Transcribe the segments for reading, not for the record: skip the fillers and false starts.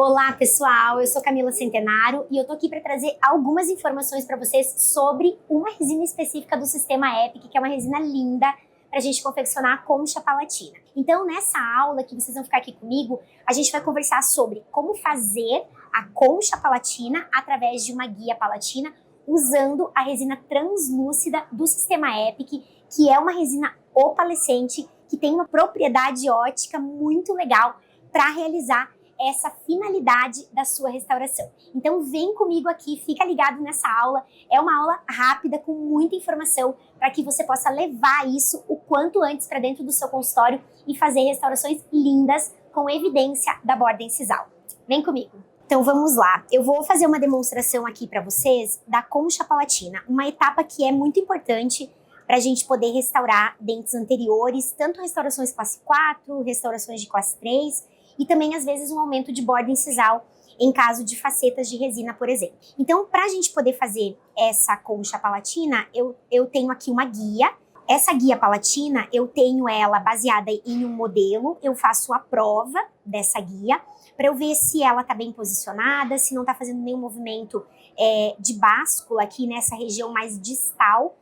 Olá pessoal, eu sou Camila Centenaro e eu tô aqui para trazer algumas informações para vocês sobre uma resina específica do sistema EPIC, que é uma resina linda para a gente confeccionar a concha palatina. Então nessa aula que vocês vão ficar aqui comigo, a gente vai conversar sobre como fazer a concha palatina através de uma guia palatina usando a resina translúcida do sistema EPIC, que é uma resina opalescente que tem uma propriedade ótica muito legal para realizar essa finalidade da sua restauração. Então vem comigo aqui, fica ligado nessa aula. É uma aula rápida com muita informação para que você possa levar isso o quanto antes para dentro do seu consultório e fazer restaurações lindas com evidência da borda incisal. Vem comigo. Então vamos lá, eu vou fazer uma demonstração aqui para vocês da concha palatina, uma etapa que é muito importante para a gente poder restaurar dentes anteriores, tanto restaurações classe 4, restaurações de classe 3, e também, às vezes, um aumento de borda incisal em caso de facetas de resina, por exemplo. Então, para a gente poder fazer essa concha palatina, eu tenho aqui uma guia. Essa guia palatina, eu tenho ela baseada em um modelo, eu faço a prova dessa guia, para eu ver se ela está bem posicionada, se não está fazendo nenhum movimento de báscula aqui nessa região mais distal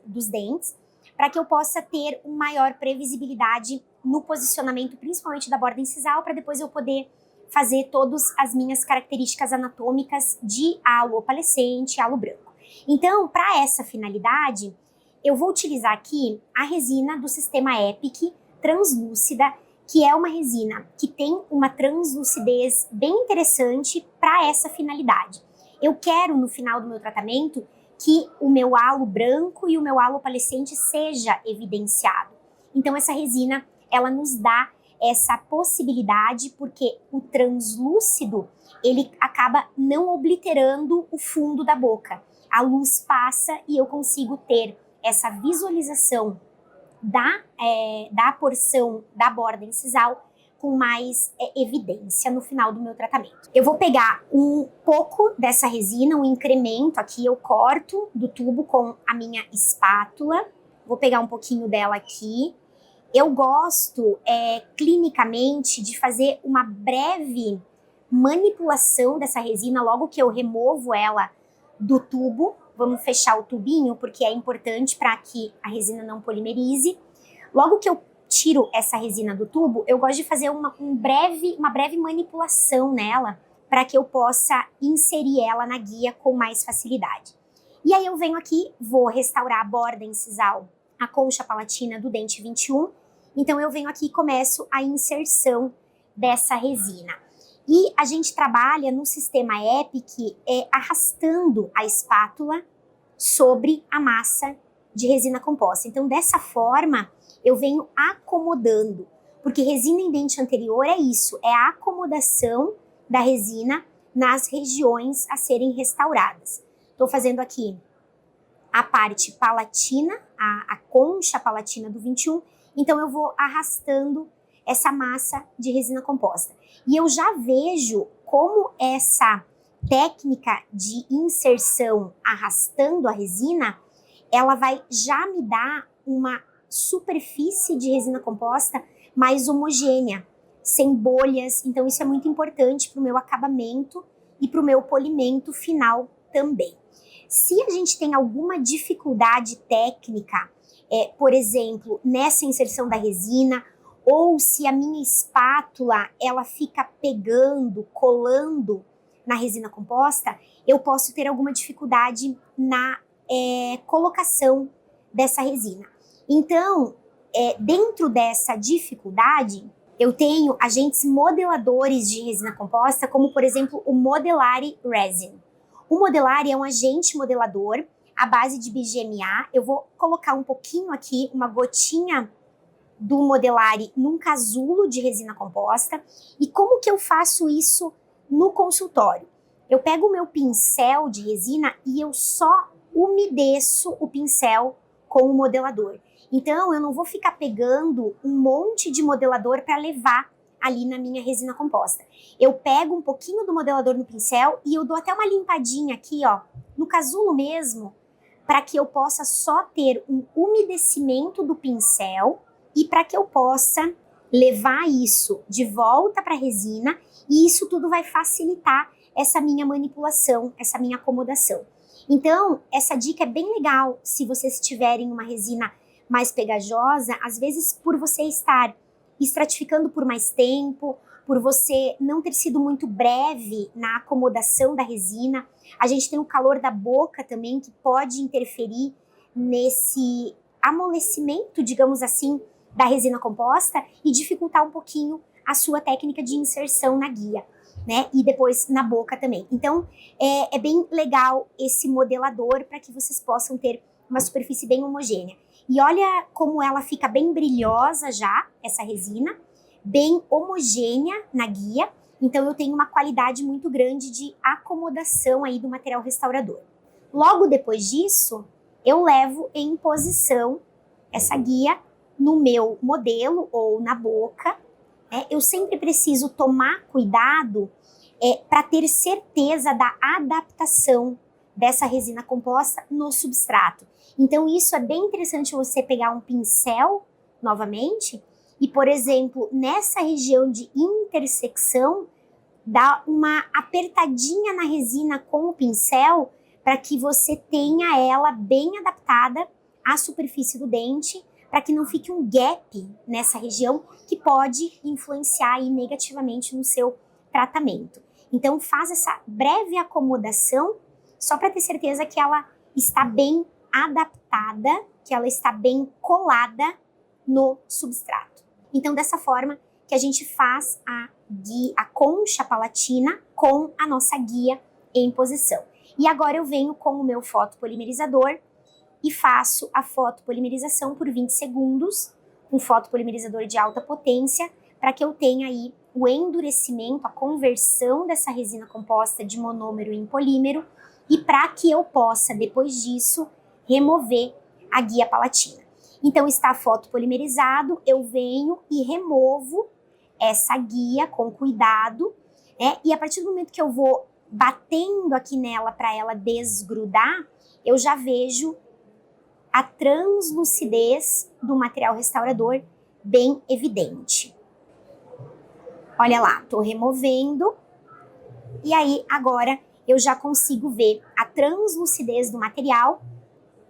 dos dentes, para que eu possa ter uma maior previsibilidade no posicionamento, principalmente da borda incisal, para depois eu poder fazer todas as minhas características anatômicas de halo opalescente, halo branco. Então, para essa finalidade, eu vou utilizar aqui a resina do sistema EPIC translúcida, que é uma resina que tem uma translucidez bem interessante para essa finalidade. Eu quero, no final do meu tratamento, que o meu halo branco e o meu halo opalescente seja evidenciado. Então, essa resina ela nos dá essa possibilidade, porque o translúcido, ele acaba não obliterando o fundo da boca. A luz passa e eu consigo ter essa visualização da porção da borda incisal com mais evidência no final do meu tratamento. Eu vou pegar um pouco dessa resina, um incremento aqui, eu corto do tubo com a minha espátula. Vou pegar um pouquinho dela aqui. Eu gosto, clinicamente, de fazer uma breve manipulação dessa resina logo que eu removo ela do tubo. Vamos fechar o tubinho, porque é importante para que a resina não polimerize. Logo que eu tiro essa resina do tubo, eu gosto de fazer uma breve manipulação nela, para que eu possa inserir ela na guia com mais facilidade. E aí eu venho aqui, vou restaurar a borda incisal, a concha palatina do dente 21, então eu venho aqui e começo a inserção dessa resina. E a gente trabalha no sistema EPIC arrastando a espátula sobre a massa de resina composta. Então dessa forma eu venho acomodando, porque resina em dente anterior é isso, é a acomodação da resina nas regiões a serem restauradas. Estou fazendo aqui a parte palatina, a concha palatina do 21, então eu vou arrastando essa massa de resina composta. E eu já vejo como essa técnica de inserção arrastando a resina, ela vai já me dar uma superfície de resina composta mais homogênea, sem bolhas. Então isso é muito importante para o meu acabamento e para o meu polimento final também. Se a gente tem alguma dificuldade técnica, por exemplo, nessa inserção da resina, ou se a minha espátula ela fica pegando, colando na resina composta, eu posso ter alguma dificuldade na colocação dessa resina. Então, dentro dessa dificuldade, eu tenho agentes modeladores de resina composta, como por exemplo o Modelari Resin. O Modelari é um agente modelador à base de BGMA. Eu vou colocar um pouquinho aqui, uma gotinha do Modelari num casulo de resina composta. E como que eu faço isso no consultório? Eu pego o meu pincel de resina e eu só umedeço o pincel com o modelador. Então, eu não vou ficar pegando um monte de modelador para levar ali na minha resina composta. Eu pego um pouquinho do modelador no pincel e eu dou até uma limpadinha aqui, ó, no casulo mesmo, para que eu possa só ter um umedecimento do pincel e para que eu possa levar isso de volta para a resina E isso tudo vai facilitar essa minha manipulação, essa minha acomodação. Então, essa dica é bem legal se vocês tiverem uma resina mais pegajosa, às vezes por você estar estratificando por mais tempo, por você não ter sido muito breve na acomodação da resina. A gente tem o calor da boca também, que pode interferir nesse amolecimento, digamos assim, da resina composta e dificultar um pouquinho a sua técnica de inserção na guia, né? E depois na boca também. Então, é bem legal esse modelador para que vocês possam ter uma superfície bem homogênea. E olha como ela fica bem brilhosa já, essa resina, bem homogênea na guia. Então, eu tenho uma qualidade muito grande de acomodação aí do material restaurador. Logo depois disso, eu levo em posição essa guia no meu modelo ou na boca. Eu sempre preciso tomar cuidado para ter certeza da adaptação dessa resina composta no substrato. Então, isso é bem interessante você pegar um pincel novamente e, por exemplo, nessa região de intersecção, dar uma apertadinha na resina com o pincel para que você tenha ela bem adaptada à superfície do dente, para que não fique um gap nessa região que pode influenciar aí negativamente no seu tratamento. Então, faz essa breve acomodação só para ter certeza que ela está bem adaptada, que ela está bem colada no substrato. Então, dessa forma que a gente faz a concha palatina com a nossa guia em posição. E agora eu venho com o meu fotopolimerizador e faço a fotopolimerização por 20 segundos, um fotopolimerizador de alta potência, para que eu tenha aí o endurecimento, a conversão dessa resina composta de monômero em polímero e para que eu possa, depois disso, remover a guia palatina. Então, está fotopolimerizado, eu venho e removo essa guia com cuidado, né? E a partir do momento que eu vou batendo aqui nela para ela desgrudar, eu já vejo a translucidez do material restaurador bem evidente. Olha lá, tô removendo e aí agora eu já consigo ver a translucidez do material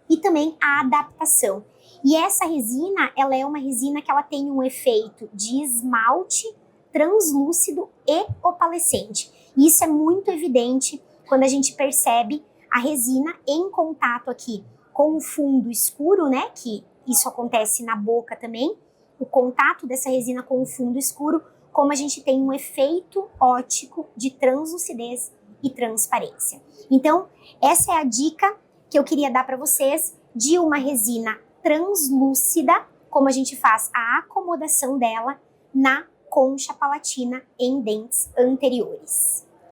e também a adaptação. E essa resina, ela é uma resina que ela tem um efeito de esmalte translúcido e opalescente. E isso é muito evidente quando a gente percebe a resina em contato aqui com o fundo escuro, né? Que isso acontece na boca também. O contato dessa resina com o fundo escuro, como a gente tem um efeito óptico de translucidez e transparência. Então, essa é a dica que eu queria dar para vocês de uma resina translúcida, como a gente faz a acomodação dela na concha palatina em dentes anteriores.